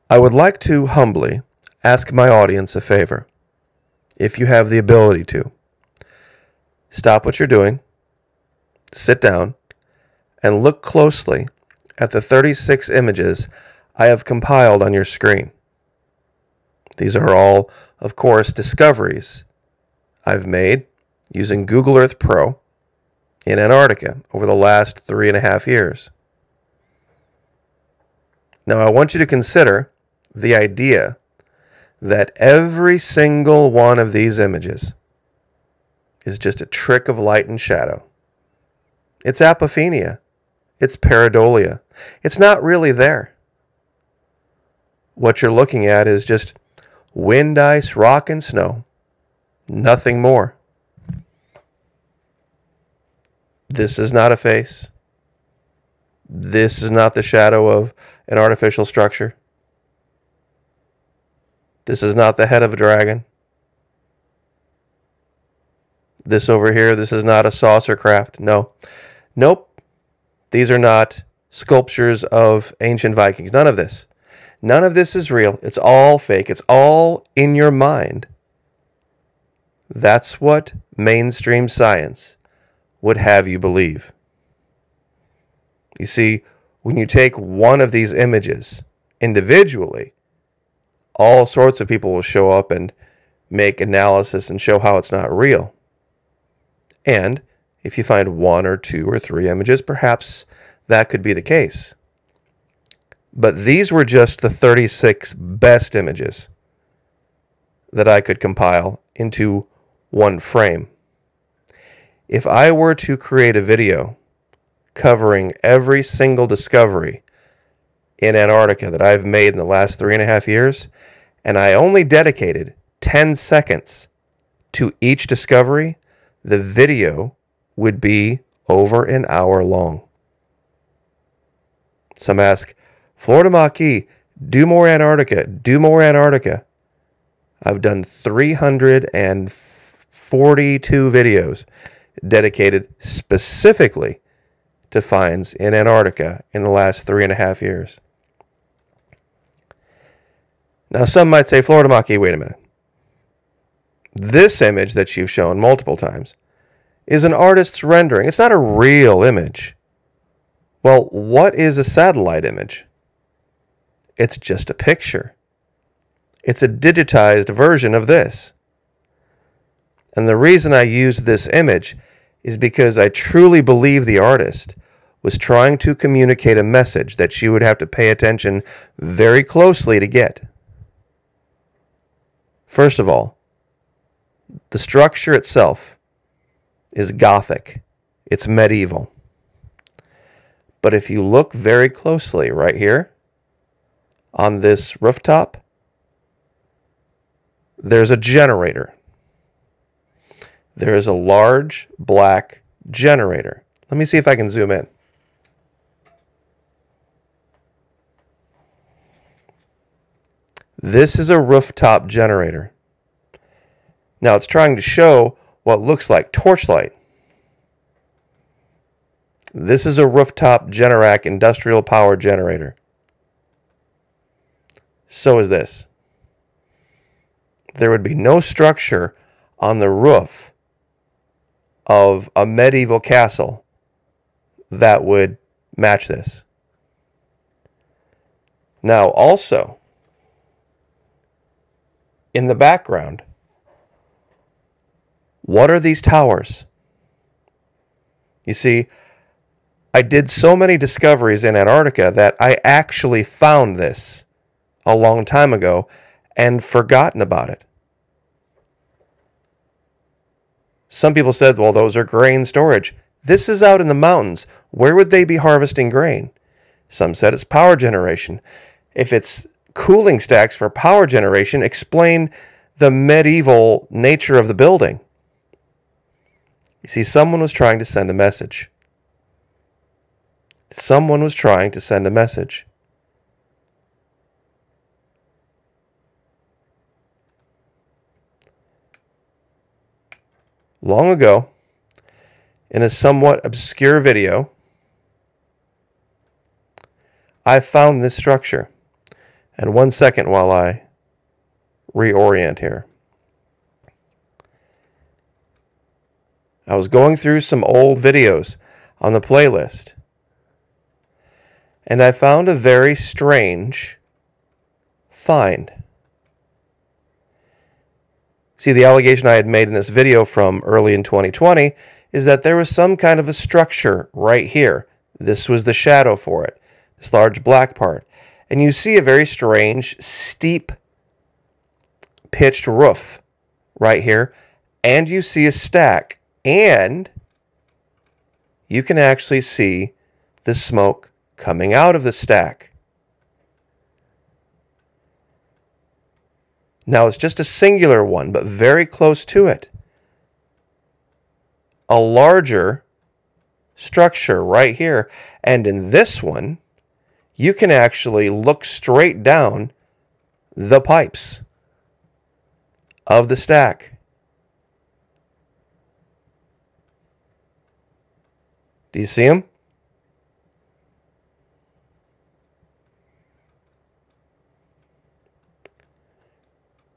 I would like to humbly ask my audience a favor, if you have the ability to. Stop what you're doing, sit down, and look closely at the 36 images I have compiled on your screen. These are all, of course, discoveries I've made using Google Earth Pro in Antarctica over the last 3.5 years. Now, I want you to consider the idea that every single one of these images is just a trick of light and shadow. It's apophenia. It's pareidolia. It's not really there. What you're looking at is just wind, ice, rock, and snow. Nothing more. This is not a face. This is not the shadow of an artificial structure. This is not the head of a dragon. This over here, this is not a saucer craft. No. Nope. These are not sculptures of ancient Vikings. None of this. None of this is real. It's all fake. It's all in your mind. That's what mainstream science would have you believe. You see, when you take one of these images individually, all sorts of people will show up and make analysis and show how it's not real. And if you find 1 or 2 or 3 images, perhaps that could be the case. But these were just the 36 best images that I could compile into one frame. If I were to create a video covering every single discovery in Antarctica that I've made in the last 3.5 years, and I only dedicated 10 seconds to each discovery, the video would be over an hour long. Some ask, Florida Maquis, do more Antarctica, do more Antarctica. I've done 342 videos dedicated specifically to finds in Antarctica in the last 3.5 years. Now, some might say, Florida Maquis, wait a minute. This image that you've shown multiple times is an artist's rendering. It's not a real image. Well, what is a satellite image? It's just a picture. It's a digitized version of this. And the reason I use this image is because I truly believe the artist was trying to communicate a message that she would have to pay attention very closely to get. First of all, the structure itself is Gothic. It's medieval. But if you look very closely right here on this rooftop, there's a generator. There is a large black generator. Let me see if I can zoom in. This is a rooftop generator. Now it's trying to show what looks like torchlight. This is a rooftop Generac industrial power generator. So is this. There would be no structure on the roof of a medieval castle that would match this. Now also, in the background, what are these towers? You see, I did so many discoveries in Antarctica that I actually found this a long time ago and forgotten about it. Some people said, well, those are grain storage. This is out in the mountains. Where would they be harvesting grain? Some said it's power generation. If it's cooling stacks for power generation, explain the medieval nature of the building. You see, someone was trying to send a message. Someone was trying to send a message. Long ago, in a somewhat obscure video, I found this structure. And 1 second while I reorient here. I was going through some old videos on the playlist, and I found a very strange find. See, the allegation I had made in this video from early in 2020 is that there was some kind of a structure right here. This was the shadow for it, this large black part. And you see a very strange, steep, pitched roof right here. And you see a stack. And you can actually see the smoke coming out of the stack. Now, it's just a singular one, but very close to it. A larger structure right here. And in this one, you can actually look straight down the pipes of the stack. Do you see them?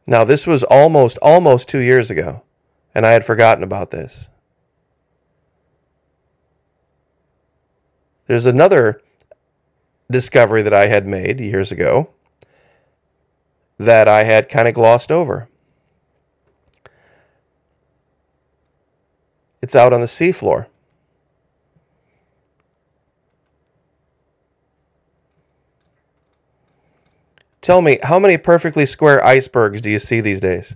Now, this was almost 2 years ago, and I had forgotten about this. There's another discovery that I had made years ago that I had kind of glossed over. It's out on the seafloor. Tell me, how many perfectly square icebergs do you see these days?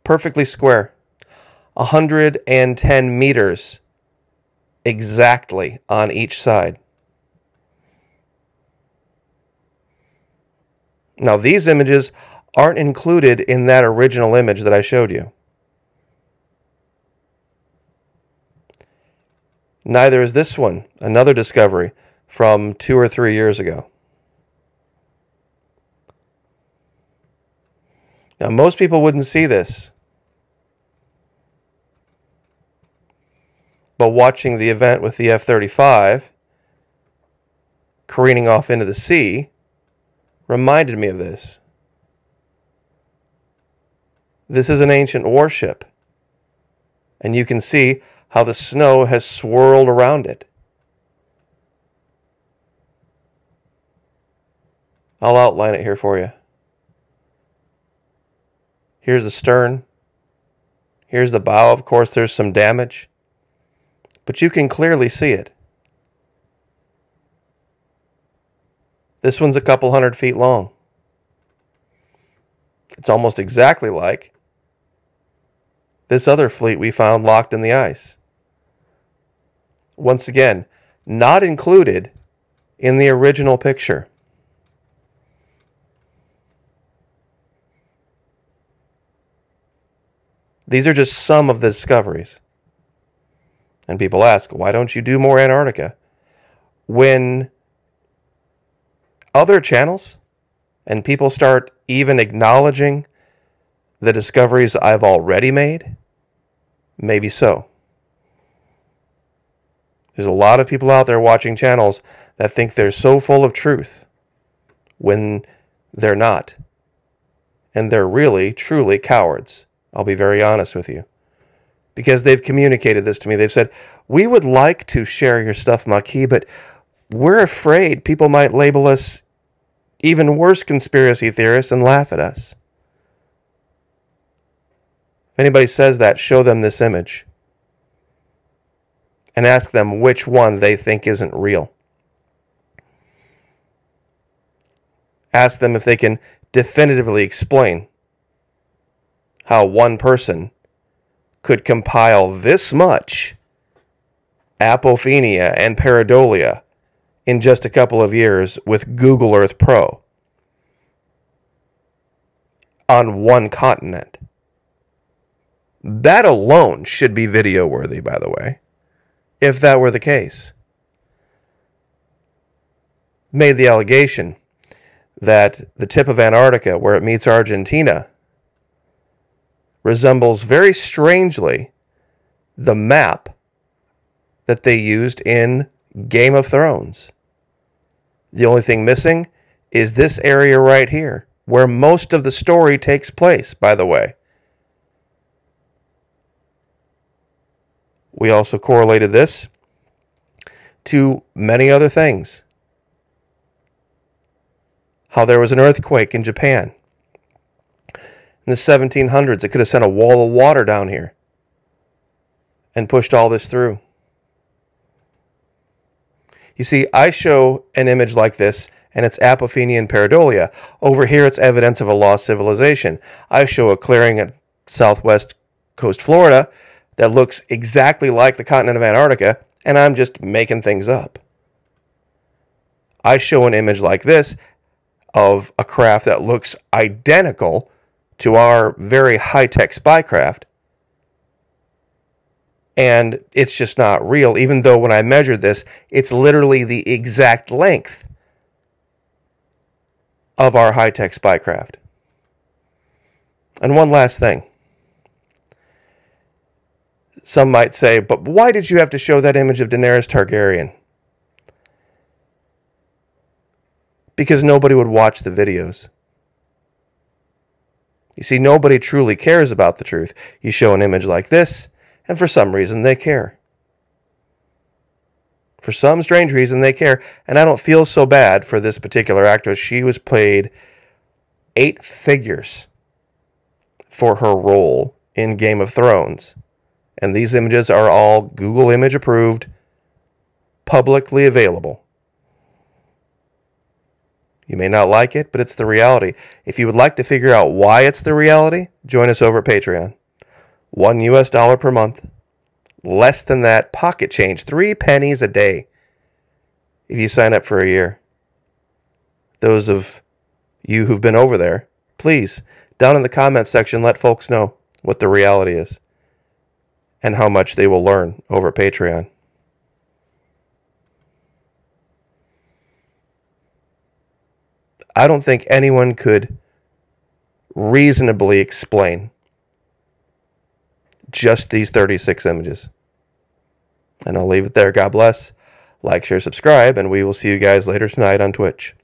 Perfectly square. 110 meters exactly on each side. Now, these images aren't included in that original image that I showed you. Neither is this one, another discovery from 2 or 3 years ago. Now, most people wouldn't see this, but watching the event with the F-35 careening off into the sea reminded me of this. This is an ancient warship, and you can see how the snow has swirled around it. I'll outline it here for you. Here's the stern. Here's the bow. Of course, there's some damage, but you can clearly see it. This one's a couple 100 feet long. It's almost exactly like this other fleet we found locked in the ice. Once again, not included in the original picture. These are just some of the discoveries. And people ask, why don't you do more Antarctica? When other channels and people start even acknowledging the discoveries I've already made, maybe so. There's a lot of people out there watching channels that think they're so full of truth when they're not. And they're really, truly cowards. I'll be very honest with you. Because they've communicated this to me. They've said, we would like to share your stuff, Maki, but we're afraid people might label us even worse conspiracy theorists and laugh at us. If anybody says that, show them this image. And ask them which one they think isn't real. Ask them if they can definitively explain how one person could compile this much apophenia and pareidolia in just a couple of years with Google Earth Pro on one continent. That alone should be video worthy, by the way, if that were the case. Made the allegation that the tip of Antarctica, where it meets Argentina, resembles very strangely the map that they used in Game of Thrones. The only thing missing is this area right here, where most of the story takes place, by the way. We also correlated this to many other things. How there was an earthquake in Japan. In the 1700s, it could have sent a wall of water down here and pushed all this through. You see, I show an image like this, and it's Apophenia and pareidolia. Over here, it's evidence of a lost civilization. I show a clearing at southwest coast Florida that looks exactly like the continent of Antarctica, and I'm just making things up. I show an image like this of a craft that looks identical to our very high-tech spy craft, and it's just not real, even though when I measured this, it's literally the exact length of our high-tech spy craft. And one last thing. Some might say, but why did you have to show that image of Daenerys Targaryen? Because nobody would watch the videos. You see, nobody truly cares about the truth. You show an image like this, and for some reason they care. For some strange reason they care, and I don't feel so bad for this particular actress. She was paid 8 figures for her role in Game of Thrones. And these images are all Google image approved, publicly available. You may not like it, but it's the reality. If you would like to figure out why it's the reality, join us over at Patreon. $1 US per month. Less than that, pocket change, 3 pennies a day if you sign up for a year. Those of you who've been over there, please, down in the comments section, let folks know what the reality is and how much they will learn over at Patreon. I don't think anyone could reasonably explain just these 36 images. And I'll leave it there. God bless. Like, share, subscribe, and we will see you guys later tonight on Twitch.